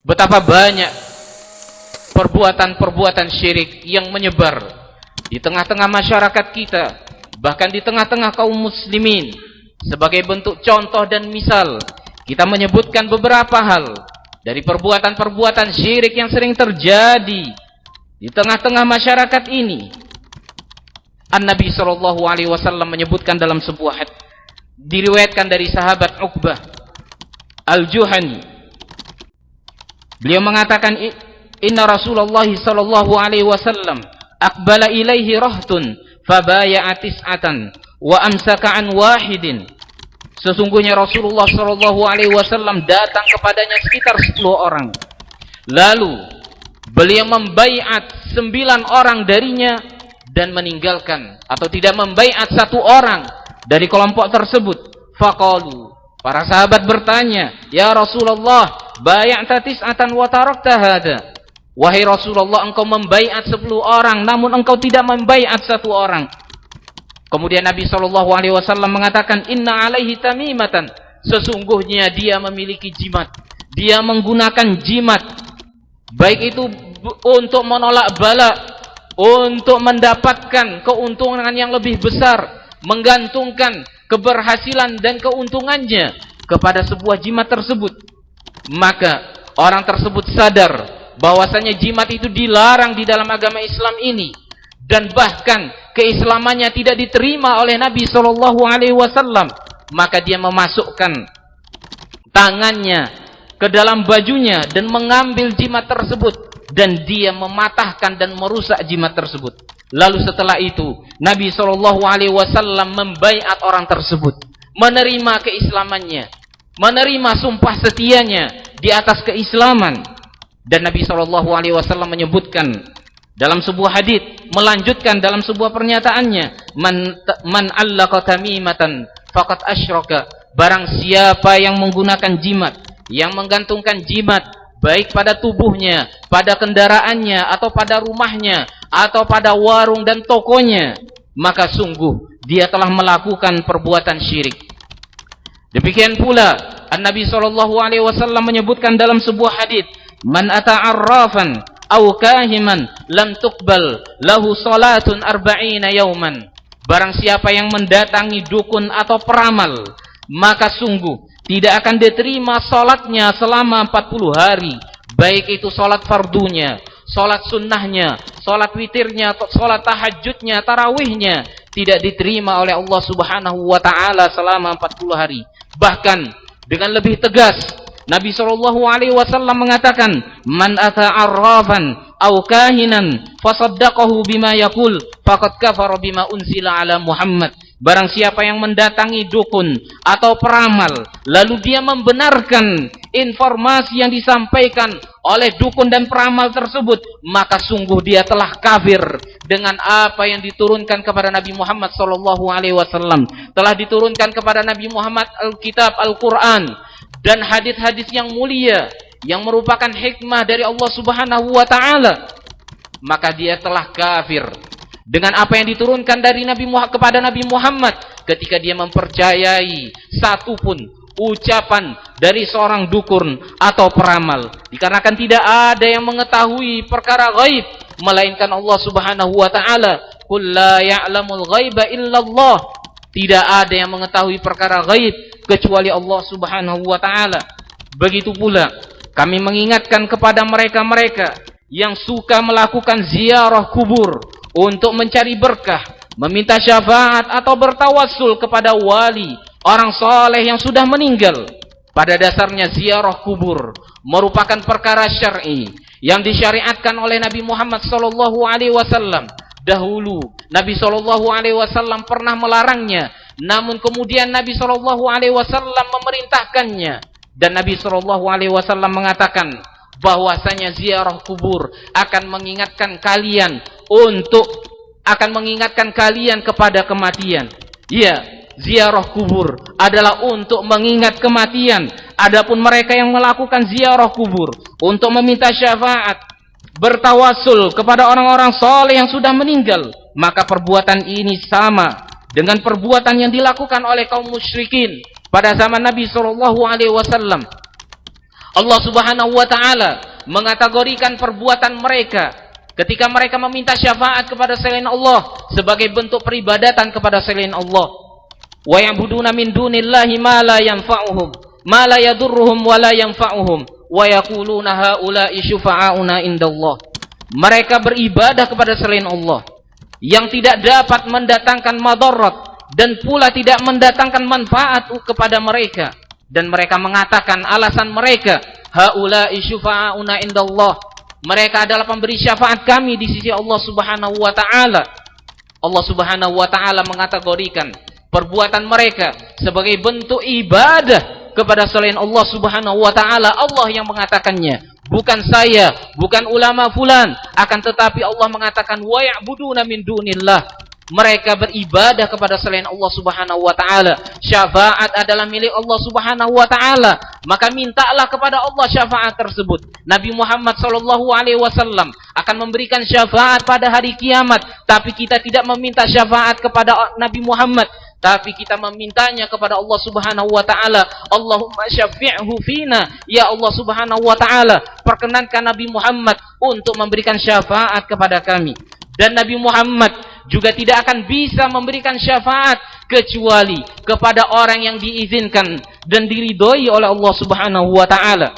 betapa banyak perbuatan-perbuatan syirik yang menyebar di tengah-tengah masyarakat kita, bahkan di tengah-tengah kaum muslimin. Sebagai bentuk contoh dan misal, kita menyebutkan beberapa hal dari perbuatan-perbuatan syirik yang sering terjadi di tengah-tengah masyarakat ini. An-Nabi SAW menyebutkan dalam sebuah hadis, diriwayatkan dari sahabat Uqbah Al-Juhani. Beliau mengatakan, inna Rasulullah SAW aqbala ilaihi rahtun fabaya'a tis'atan wa amsaka an wahidin. Sesungguhnya Rasulullah SAW datang kepadanya sekitar 10 orang. Lalu beliau membaiat 9 orang darinya dan meninggalkan atau tidak membaiat 1 orang dari kelompok tersebut. Faqalu, para sahabat bertanya, ya Rasulullah, bay'ata tis'atan wa tarakta hada. Wahai Rasulullah, engkau membaiat 10 orang namun engkau tidak membaiat 1 orang. Kemudian Nabi SAW mengatakan, inna alaihi tamimatan. Sesungguhnya dia memiliki jimat. Dia menggunakan jimat. Baik itu untuk menolak bala, untuk mendapatkan keuntungan yang lebih besar, menggantungkan keberhasilan dan keuntungannya kepada sebuah jimat tersebut. Maka orang tersebut sadar bahwasanya jimat itu dilarang di dalam agama Islam ini, dan bahkan keislamannya tidak diterima oleh Nabi SAW. Maka dia memasukkan tangannya ke dalam bajunya dan mengambil jimat tersebut, dan dia mematahkan dan merusak jimat tersebut. Lalu setelah itu Nabi SAW membaiat orang tersebut, menerima keislamannya, menerima sumpah setianya di atas keislaman. Dan Nabi SAW menyebutkan dalam sebuah hadits, melanjutkan dalam sebuah pernyataannya, man allaqa tamimatan faqad asyraka. Barang siapa yang menggunakan jimat, yang menggantungkan jimat, baik pada tubuhnya, pada kendaraannya, atau pada rumahnya, atau pada warung dan tokonya, maka sungguh dia telah melakukan perbuatan syirik. Demikian pula An-Nabi SAW menyebutkan dalam sebuah hadits, man ata'arrafan aw kahiman lam tuqbal lahu salatun arba'ina yauman. Barang siapa yang mendatangi dukun atau peramal, maka sungguh tidak akan diterima salatnya selama 40 hari. Baik itu salat fardunya, salat sunnahnya, salat witirnya, salat tahajudnya, tarawihnya, tidak diterima oleh Allah Subhanahu wa taala selama 40 hari. Bahkan dengan lebih tegas Nabi SAW mengatakan, man ata'arrafan aw kahinan fasaddaqahu bima yaqul faqad kafara bima unzila ala Muhammad. Barang siapa yang mendatangi dukun atau peramal, lalu dia membenarkan informasi yang disampaikan oleh dukun dan peramal tersebut, maka sungguh dia telah kafir dengan apa yang diturunkan kepada Nabi Muhammad SAW. Telah diturunkan kepada Nabi Muhammad Alkitab, Al-Quran, dan hadis-hadis yang mulia yang merupakan hikmah dari Allah Subhanahu wa taala. Maka dia telah kafir dengan apa yang diturunkan dari Nabi Muhammad kepada Nabi Muhammad ketika dia mempercayai satupun ucapan dari seorang dukun atau peramal, dikarenakan tidak ada yang mengetahui perkara gaib melainkan Allah Subhanahu wa taala. Qul la ya'lamul ghaiba illallah. Tidak ada yang mengetahui perkara gaib kecuali Allah Subhanahu wa taala. Begitu pula kami mengingatkan kepada mereka-mereka yang suka melakukan ziarah kubur untuk mencari berkah, meminta syafaat atau bertawassul kepada wali, orang soleh yang sudah meninggal. Pada dasarnya ziarah kubur merupakan perkara syar'i yang disyariatkan oleh Nabi Muhammad SAW. Dahulu Nabi SAW pernah melarangnya, namun kemudian Nabi SAW memerintahkannya. Dan Nabi SAW mengatakan bahwasanya ziarah kubur akan mengingatkan kalian kepada kematian. Ya, ziarah kubur adalah untuk mengingat kematian. Adapun mereka yang melakukan ziarah kubur untuk meminta syafaat, bertawassul kepada orang-orang saleh yang sudah meninggal, maka perbuatan ini sama dengan perbuatan yang dilakukan oleh kaum musyrikin pada zaman Nabi SAW. Allah Subhanahu wa taala mengategorikan perbuatan mereka ketika mereka meminta syafaat kepada selain Allah sebagai bentuk peribadatan kepada selain Allah. Wa ya'buduna min dunillahi ma la yanfa'uhum, ma la yadurruhum wa la yanfa'uhum, wa yaquluna haula'i syufa'auna indallah. Mereka beribadah kepada selain Allah yang tidak dapat mendatangkan madarat dan pula tidak mendatangkan manfaat kepada mereka. Dan mereka mengatakan alasan mereka, haula'i syufa'auna indallah, mereka adalah pemberi syafaat kami di sisi Allah Subhanahu wa taala. Allah Subhanahu wa taala mengategorikan perbuatan mereka sebagai bentuk ibadah kepada selain Allah Subhanahu wa taala. Allah yang mengatakannya, bukan saya, bukan ulama fulan, akan tetapi Allah mengatakan wa ya'buduna min dunillah. Mereka beribadah kepada selain Allah Subhanahu wa taala. Syafaat adalah milik Allah Subhanahu wa taala, maka mintalah kepada Allah syafaat tersebut. Nabi Muhammad sallallahu alaihi wasallam akan memberikan syafaat pada hari kiamat, tapi kita tidak meminta syafaat kepada Nabi Muhammad, tapi kita memintanya kepada Allah Subhanahu wa taala. Allahumma syafi'hu fina, ya Allah Subhanahu wa taala, perkenankan Nabi Muhammad untuk memberikan syafaat kepada kami. Dan Nabi Muhammad juga tidak akan bisa memberikan syafaat kecuali kepada orang yang diizinkan dan diridhoi oleh Allah Subhanahu wa taala.